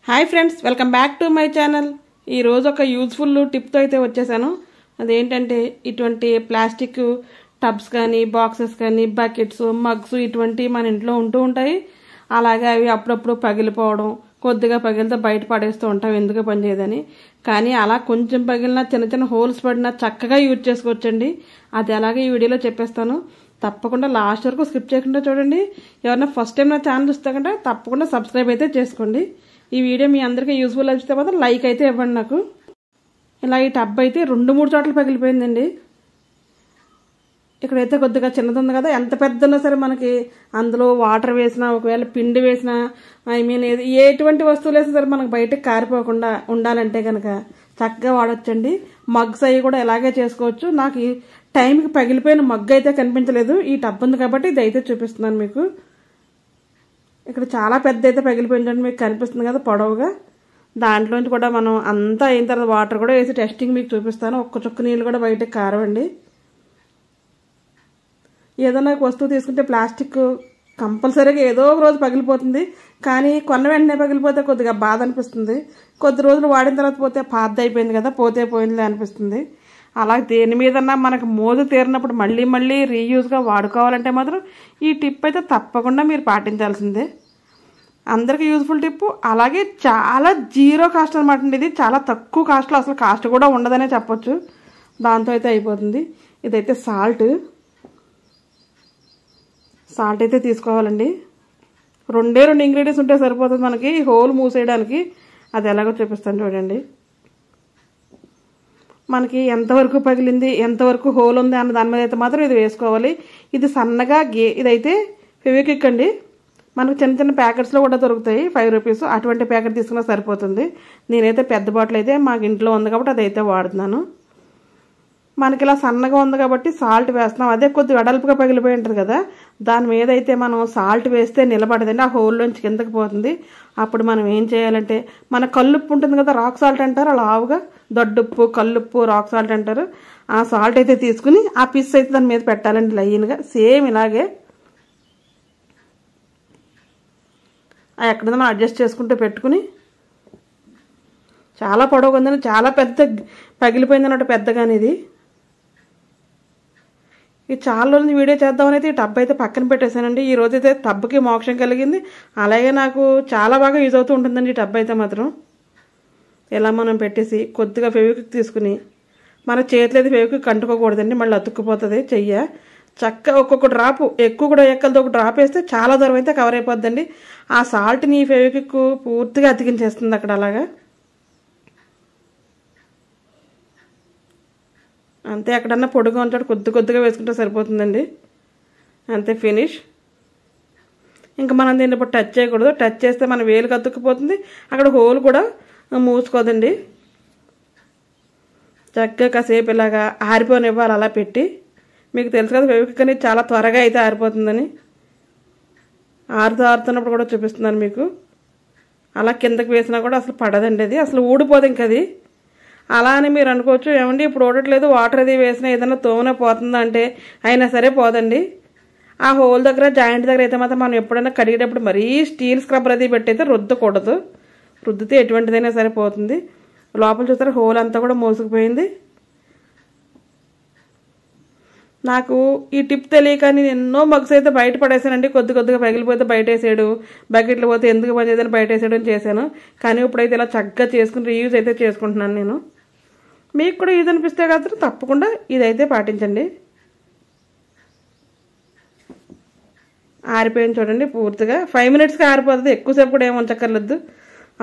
Hi friends, welcome back to my channel. ఈరోజు ఒక useful టిప్తో అయితే వచ్చేసాను. అదేంటంటే ఇటువంటి ప్లాస్టిక్ టబ్స్ కానీ బాక్సెస్ కానీ బకెట్స్ మగ్స్ ఇటువంటి మన ఇంట్లో ఉంటూ ఉంటాయి. అలాగే అవి అప్పుడప్పుడు పగిలిపోవడం, కొద్దిగా పగిలితే బయట పడేస్తూ ఉంటాం ఎందుకు పనిచేయదని. కానీ అలా కొంచెం పగిలినా చిన్న చిన్న హోల్స్ పడినా చక్కగా యూజ్ చేసుకోవచ్చండి. అది అలాగే ఈ వీడియోలో చెప్పేస్తాను. తప్పకుండా లాస్ట్ వరకు స్కిప్ చేయకుండా చూడండి. ఎవరైనా ఫస్ట్ టైం నా ఛానల్ చూస్తే కంటే తప్పకుండా సబ్స్క్రైబ్ అయితే చేసుకోండి. ఈ వీడియో మీ అందరికీ యూజ్ఫుల్ అనిపిస్తే మాత్రం లైక్ అయితే ఇవ్వండి నాకు. ఇలా ఈ టబ్ అయితే 2-3 చోట్ల పగిలిపోయిందండి. ఇక్కడైతే కొద్దిగా చిన్నది ఉంది కదా, ఎంత పెద్ద ఉన్నా సరే మనకి అందులో వాటర్ వేసినా ఒకవేళ పిండి వేసినా ఎటువంటి వస్తువులు వేసినా సరే మనకు బయటకు కారిపోకుండా ఉండాలంటే కనుక చక్కగా వాడొచ్చండి. మగ్స్ అవి కూడా ఇలాగే చేసుకోవచ్చు. నాకు ఈ టైంకి పగిలిపోయిన మగ్గు అయితే కనిపించలేదు. ఈ టబ్ ఉంది కాబట్టి ఇది అయితే చూపిస్తున్నాను మీకు. ఇక్కడ చాలా పెద్ద అయితే పగిలిపోయిందండి, మీకు కనిపిస్తుంది కదా పొడవుగా. దాంట్లోంచి కూడా మనం అంతా అయిన తర్వాత వాటర్ కూడా వేసి టెస్టింగ్ మీకు చూపిస్తాను. ఒక్క చుక్క నీళ్ళు కూడా బయటకు కారవండి. ఏదైనా వస్తువు తీసుకుంటే ప్లాస్టిక్ కంపల్సరీగా ఏదో ఒక రోజు పగిలిపోతుంది. కానీ కొన్న వెంటనే పగిలిపోతే కొద్దిగా బాధ అనిపిస్తుంది. కొద్ది రోజులు వాడిన తర్వాత పోతే పాత అయిపోయింది కదా, పోతే పోయింది అనిపిస్తుంది. అలా దేని మీదన్నా మనకు మోజు తీరినప్పుడు మళ్ళీ మళ్ళీ రీయూజ్గా వాడుకోవాలంటే మాత్రం ఈ టిప్ అయితే తప్పకుండా మీరు పాటించాల్సిందే. అందరికీ యూజ్ఫుల్ టిప్. అలాగే చాలా జీరో కాస్ట్ అనమాట అండి. ఇది చాలా తక్కువ కాస్ట్లో, అసలు కాస్ట్ కూడా ఉండదనే చెప్పొచ్చు. దాంతో అయితే అయిపోతుంది. ఇదైతే సాల్ట్ అయితే తీసుకోవాలండి. 2 ఇంగ్రీడియంట్స్ ఉంటే సరిపోతుంది మనకి హోల్ మూసేయడానికి. అది ఎలాగో చూపిస్తాను చూడండి. మనకి ఎంతవరకు పగిలింది, ఎంతవరకు హోల్ ఉంది అన్న దాని మీద అయితే మాత్రం ఇది వేసుకోవాలి. ఇది సన్నగా ఇదైతే ఫెవిక్విక్ అండి. మనకు చిన్న చిన్న ప్యాకెట్స్లో కూడా దొరుకుతాయి, 5 రూపీస్. అటువంటి ప్యాకెట్ తీసుకున్నా సరిపోతుంది. నేనైతే పెద్ద బాటిల్ అయితే మాకు ఇంట్లో ఉంది కాబట్టి అదైతే వాడుతున్నాను. మనకి ఇలా సన్నగా ఉంది కాబట్టి సాల్ట్ వేస్తున్నాం. అదే కొద్దిగా వెడల్పుగా పగిలిపోయి ఉంటుంది కదా, దాని మీద అయితే మనం సాల్ట్ వేస్తే నిలబడదండి, ఆ హోల్లోంచి కిందకి పోతుంది. అప్పుడు మనం ఏం చేయాలంటే మన కల్లుప్పు ఉంటుంది కదా, రాక్ సాల్ట్ అంటారు, అలా ఆవుగా దొడ్డుప్పు కల్లుప్పు రాక్ సాల్ట్ అంటారు. ఆ సాల్ట్ అయితే తీసుకుని ఆ పీస్ అయితే దాని మీద పెట్టాలండి లైన్గా. సేమ్ ఇలాగే ఎక్కడ మనం అడ్జస్ట్ చేసుకుంటూ పెట్టుకుని, చాలా పొడవుగా ఉందని చాలా పెద్ద పగిలిపోయింది అన్నట్టు పెద్దగానే ఇది చాలా రోజులు వీడియో చేద్దామని అయితే ఈ టబ్ అయితే పక్కన పెట్టేశానండి. ఈ రోజు అయితే టబ్కి మోక్షం కలిగింది. అలాగే నాకు చాలా బాగా యూజ్ అవుతూ ఉంటుందండి ఈ టబ్ అయితే మాత్రం. ఇలా మనం పెట్టేసి కొద్దిగా ఫెవిక్విక్ తీసుకుని, మన చేతిలో అయితే ఫెవిక్విక్ అంటుకోకూడదండి, మళ్ళీ అతుక్కుపోతుంది చెయ్య. చక్కగా ఒక్కొక్క డ్రాప్, ఎక్కువ కూడా ఎక్కలతో ఒక డ్రాప్ వేస్తే చాలా దూరం అయితే కవర్ అయిపోద్దండి. ఆ సాల్ట్ని ఫెవిక్విక్ పూర్తిగా అతికించేస్తుంది అక్కడ. అలాగా అంతే. ఎక్కడన్నా పొడిగా ఉంటాడు కొద్దిగా వేసుకుంటే సరిపోతుందండి. అంతే, ఫినిష్. ఇంకా మనం దీన్ని ఇప్పుడు టచ్ చేయకూడదు. టచ్ చేస్తే మన వేలుకి అతుక్కుపోతుంది, అక్కడ హోల్ కూడా మూసుకోదండి. చక్కగా కాసేపు ఇలాగా ఆరిపోనివ్వాలి అలా పెట్టి. మీకు తెలుసు కదా ఫెవిక్విక్ అనేది చాలా త్వరగా అయితే ఆరిపోతుందని. ఆరుతున్నప్పుడు కూడా చూపిస్తున్నాను మీకు. అలా కిందకి వేసినా కూడా అసలు పడదండి, అది అసలు ఊడిపోదు ఇంక అది. అలా అని మీరు అనుకోవచ్చు, ఏమండి ఇప్పుడు ఊడట్లేదు, వాటర్ అది వేసినా ఏదైనా తోమనే పోతుందా అంటే అయినా సరే పోదండి. ఆ హోల్ దగ్గర జాయింట్ దగ్గర అయితే మాత్రం మనం ఎప్పుడైనా కడిగేటప్పుడు మరీ స్టీల్ స్క్రబ్బర్ అది పెట్టయితే రుద్దకూడదు. రుద్దితే ఎటువంటిదైనా సరే పోతుంది. లోపల చూస్తారా హోల్ అంతా కూడా మోసుకుపోయింది. నాకు ఈ టిప్ తెలియక నేను ఎన్నో మగ్స్ అయితే బయట పడేసానండి. కొద్దిగా పగిలిపోతే బయట వేసాడు, బకెట్లు పోతే ఎందుకు పనిచేదని బయట వేసాడు అని చేశాను. కానీ ఇప్పుడైతే ఇలా చక్కగా చేసుకుని రీయూజ్ అయితే చేసుకుంటున్నాను నేను. మీకు కూడా యూజ్ అనిపిస్తే కదా తప్పకుండా ఇదైతే పాటించండి. ఆరిపోయింది చూడండి పూర్తిగా. 5 మినిట్స్కి ఆరిపోతుంది, ఎక్కువసేపు కూడా ఏమి ఉంచక్కర్లేదు.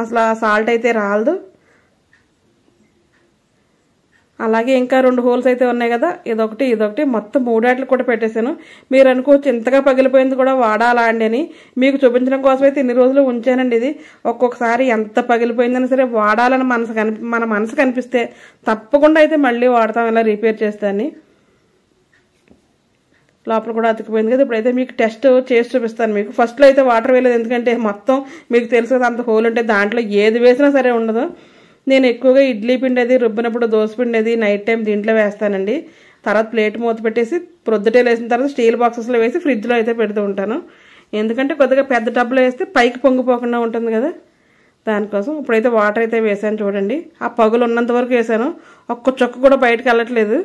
అసలు ఆ సాల్ట్ అయితే రాలదు. అలాగే ఇంకా 2 హోల్స్ అయితే ఉన్నాయి కదా, ఇదొకటి మొత్తం 3 కూడా పెట్టేశాను. మీరు అనుకోవచ్చు ఇంతగా పగిలిపోయింది కూడా వాడాలా అండి అని. మీకు చూపించడం కోసం అయితే ఇన్ని రోజులు ఉంచానండి. ఇది ఒక్కొక్కసారి ఎంత పగిలిపోయిందని సరే వాడాలని మన మనసు కనిపిస్తే తప్పకుండా అయితే మళ్ళీ వాడతాం, ఇలా రిపేర్ చేస్తాను. లోపల కూడా అతుకుపోయింది కదా. ఇప్పుడైతే మీకు టెస్ట్ చేసి చూపిస్తాను మీకు. ఫస్ట్లో అయితే వాటర్ వేయలేదు, ఎందుకంటే మొత్తం మీకు తెలుసు కదా అంత హోల్ ఉంటే దాంట్లో ఏది వేసినా సరే ఉండదు. నేను ఎక్కువగా ఇడ్లీ పిండి అది రుబ్బినప్పుడు దోశ పిండి అది నైట్ టైం దీంట్లో వేస్తానండి. తర్వాత ప్లేట్ మూత పెట్టేసి ప్రొద్దుటే వేసిన తర్వాత స్టీల్ బాక్సెస్లో వేసి ఫ్రిడ్జ్లో అయితే పెడుతూ ఉంటాను. ఎందుకంటే కొద్దిగా పెద్ద టబ్లో వేస్తే పైకి పొంగిపోకుండా ఉంటుంది కదా, దానికోసం ఇప్పుడైతే వాటర్ అయితే వేసాను చూడండి. ఆ పగులు ఉన్నంత వరకు వేసాను, ఒక్క చుక్క కూడా బయటకు వెళ్ళట్లేదు.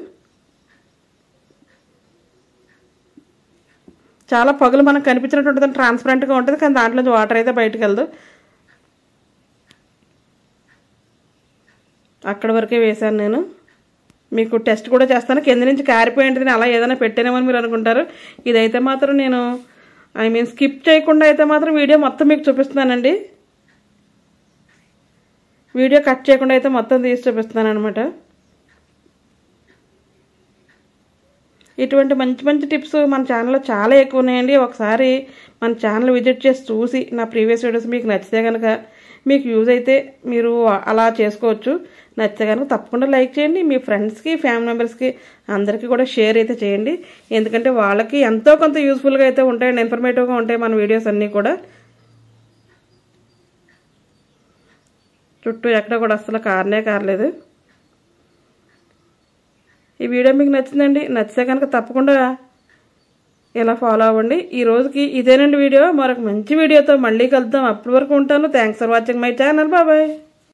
చాలా పగులు మనకు కనిపించినట్టు ఉంటుంది, ట్రాన్స్పరెంట్గా ఉంటుంది, కానీ దాంట్లోంచి వాటర్ అయితే బయటకు వెళ్ళదు. అక్కడి వరకే వేసాను నేను. మీకు టెస్ట్ కూడా చేస్తాను, కింద నుంచి కారిపోయి ఉంటుంది అలా ఏదైనా పెట్టానేమని మీరు అనుకుంటారు. ఇదైతే మాత్రం నేను స్కిప్ చేయకుండా అయితే మాత్రం వీడియో మొత్తం మీకు చూపిస్తున్నానండి. వీడియో కట్ చేయకుండా అయితే మొత్తం తీసి చూపిస్తున్నాను అనమాట. ఇటువంటి మంచి మంచి టిప్స్ మన ఛానల్లో చాలా ఎక్కువ ఉన్నాయండి. ఒకసారి మన ఛానల్ విజిట్ చేసి చూసి నా ప్రీవియస్ వీడియోస్ మీకు నచ్చితే కనుక, మీకు యూజ్ అయితే మీరు అలా చేసుకోవచ్చు. నచ్చితే కనుక తప్పకుండా లైక్ చేయండి. మీ ఫ్రెండ్స్కి, ఫ్యామిలీ మెంబర్స్కి అందరికీ కూడా షేర్ అయితే చేయండి. ఎందుకంటే వాళ్ళకి ఎంతో కొంత యూస్ఫుల్గా అయితే ఉంటాయండి, ఇన్ఫర్మేటివ్గా ఉంటాయి మన వీడియోస్ అన్నీ కూడా. చుట్టూ ఎక్కడ కూడా అసలు కారలేదు. ఈ వీడియో మీకు నచ్చిందండి. నచ్చితే కనుక తప్పకుండా ఇలా ఫాలో అవ్వండి. ఈ రోజుకి ఇదేనండి వీడియో. మరొక మంచి వీడియోతో మళ్ళీ కలుద్దాం. అప్పటి వరకు ఉంటాను. Thanks for watching my channel. Bye.